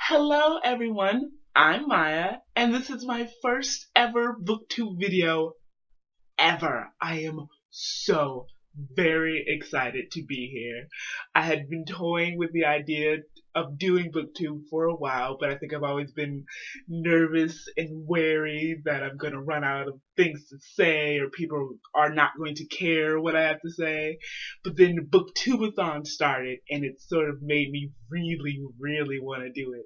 Hello everyone, I'm Maya, and this is my first ever BookTube video ever. I am so very excited to be here. I had been toying with the idea of doing BookTube for a while, but I think I've always been nervous and wary that I'm going to run out of things to say or people are not going to care what I have to say. But then the BookTube-A-Thon started and it sort of made me really want to do it.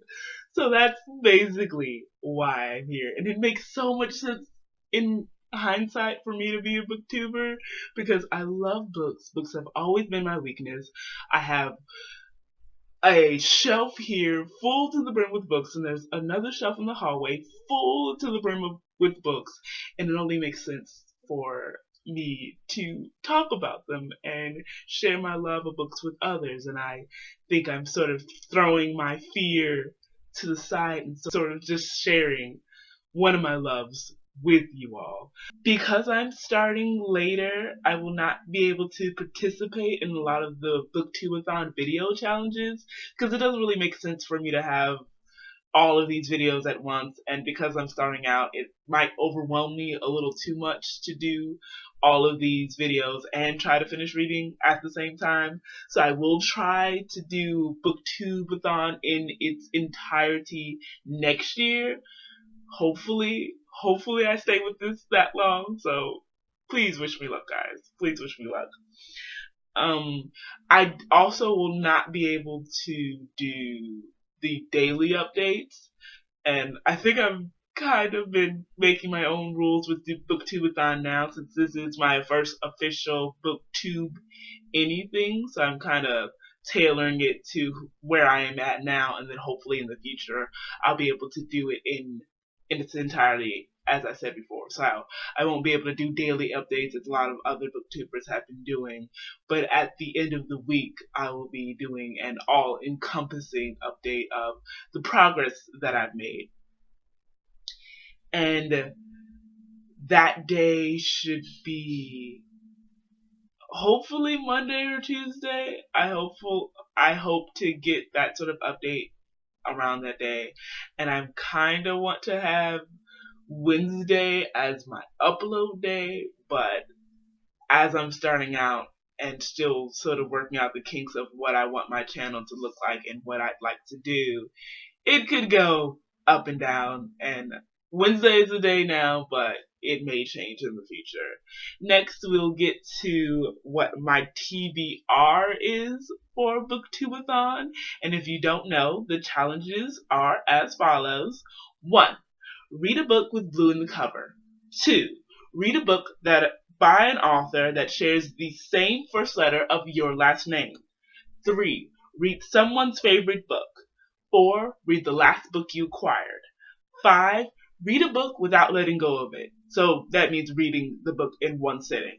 So that's basically why I'm here. And it makes so much sense in hindsight for me to be a booktuber because I love books. Books have always been my weakness. I have a shelf here full to the brim with books, and there's another shelf in the hallway full to the brim with books, and it only makes sense for me to talk about them and share my love of books with others. And I think I'm sort of throwing my fear to the side and sort of just sharing one of my loves with you all. Because I'm starting later, I will not be able to participate in a lot of the BookTube-A-Thon video challenges because it doesn't really make sense for me to have all of these videos at once, and because I'm starting out, it might overwhelm me a little too much to do all of these videos and try to finish reading at the same time. So I will try to do BookTube-A-Thon in its entirety next year. Hopefully I stay with this that long. So please wish me luck, guys. Please wish me luck. I also will not be able to do the daily updates, and I think I've kind of been making my own rules with the BookTube-A-Thon now, since this is my first official BookTube anything. So I'm kind of tailoring it to where I am at now, and then hopefully in the future I'll be able to do it in its entirety, as I said before. So I won't be able to do daily updates as a lot of other booktubers have been doing, but at the end of the week I will be doing an all-encompassing update of the progress that I've made. And that day should be hopefully Monday or Tuesday. I hope to get that sort of update around that day, and I kind of want to have Wednesday as my upload day, but as I'm starting out and still sort of working out the kinks of what I want my channel to look like and what I'd like to do, it could go up and down, and Wednesday is the day now, but it may change in the future. Next, we'll get to what my TBR is for BookTube-A-Thon, and if you don't know, the challenges are as follows. 1. Read a book with blue in the cover. 2. Read a book by an author that shares the same first letter of your last name. 3. Read someone's favorite book. 4. Read the last book you acquired. 5. Read a book without letting go of it. So that means reading the book in one sitting.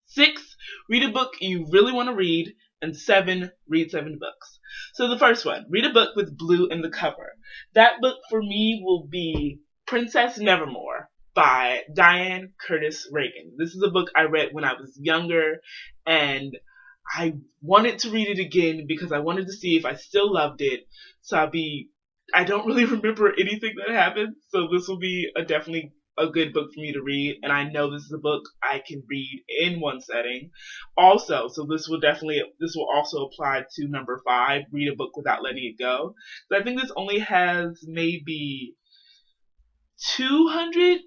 6. Read a book you really want to read. And 7. Read 7 books. So the first one, read a book with blue in the cover. That book for me will be Princess Nevermore by Dian Regan. This is a book I read when I was younger, and I wanted to read it again because I wanted to see if I still loved it. So I don't really remember anything that happened, so this will be definitely a good book for me to read, and I know this is a book I can read in one setting. Also, so this will also apply to number 5, read a book without letting it go. So I think this only has maybe 200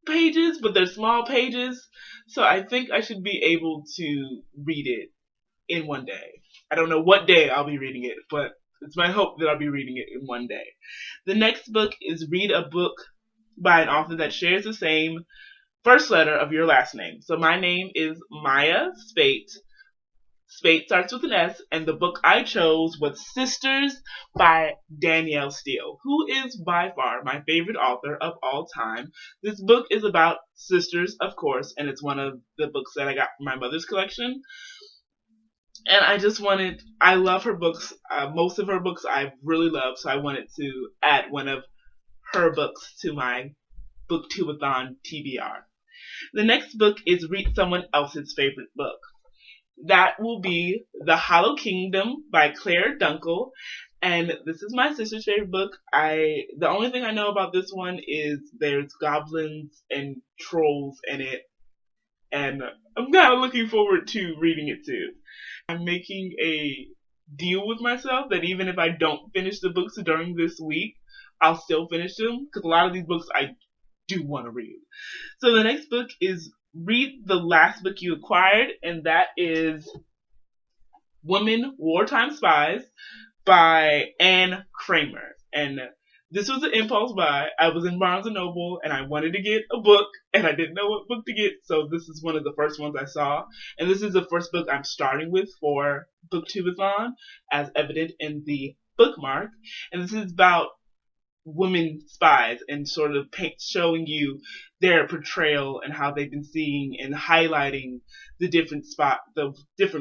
pages, but they're small pages, so I think I should be able to read it in one day. I don't know what day I'll be reading it, but it's my hope that I'll be reading it in one day. The next book is read a book by an author that shares the same first letter of your last name. So my name is Maya Spate. Spate starts with an S, and the book I chose was Sisters by Danielle Steele, who is by far my favorite author of all time. This book is about sisters, of course, and it's one of the books that I got from my mother's collection. And I love her books. Most of her books I really love, so I wanted to add one of her books to my BookTube-A-Thon TBR. The next book is read someone else's favorite book. That will be The Hollow Kingdom by Clare Dunkle, And this is my sister's favorite book. The only thing I know about this one is there's goblins and trolls in it, and I'm kind of looking forward to reading it too. I'm making a deal with myself that even if I don't finish the books during this week, I'll still finish them, because a lot of these books I do want to read. So the next book is Read the Last Book You Acquired, and that is Women Wartime Spies by Anne Kramer. And this was an impulse buy. I was in Barnes & Noble and I wanted to get a book and I didn't know what book to get, so this is one of the first ones I saw. And this is the first book I'm starting with for BookTube-A-Thon, as evident in the bookmark. And this is about women spies and sort of showing you their portrayal and how they've been seeing and highlighting the different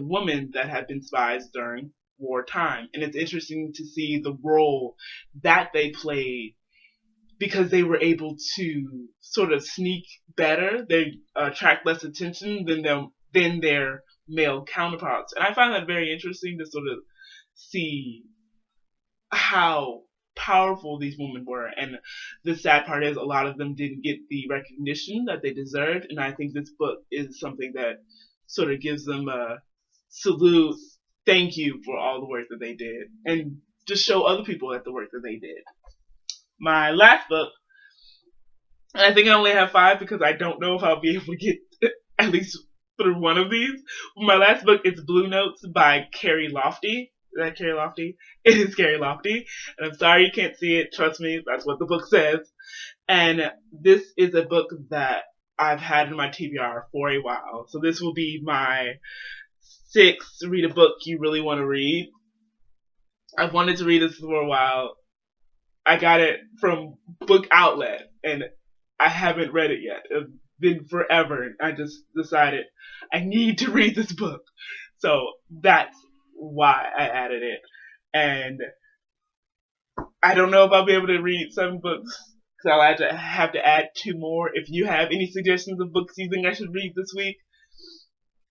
women that have been spies during wartime. And it's interesting to see the role that they played, because they were able to sort of sneak better. They attract less attention than their male counterparts. And I find that very interesting to sort of see how powerful these women were. And the sad part is a lot of them didn't get the recognition that they deserved. And I think this book is something that sort of gives them a salute, thank you for all the work that they did, and just show other people at the work that they did. My last book, and I think I only have 5 because I don't know if I'll be able to get at least through one of these. My last book is Blue Notes by Carrie Lofty. Is that Carrie Lofty? It is Carrie Lofty. And I'm sorry you can't see it. Trust me, that's what the book says. And this is a book that I've had in my TBR for a while. So this will be my 6th read a book you really want to read. I've wanted to read this for a while. I got it from Book Outlet and I haven't read it yet. It's been forever. I just decided I need to read this book. So that's why I added it. And I don't know if I'll be able to read 7 books, because I'll have to add 2 more. If you have any suggestions of books you think I should read this week,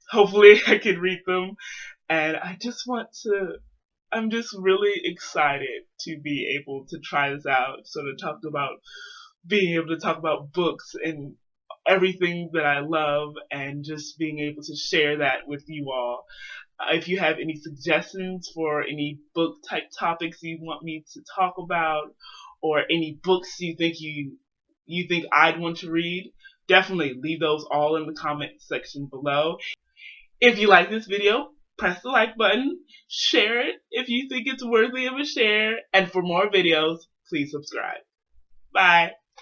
hopefully I can read them. And I'm just really excited to be able to try this out. Sort of being able to talk about books and everything that I love, and just being able to share that with you all. If you have any suggestions for any book type topics you want me to talk about, or any books you think I'd want to read, definitely leave those all in the comment section below. If you like this video, press the like button, share it if you think it's worthy of a share, and for more videos, please subscribe. Bye.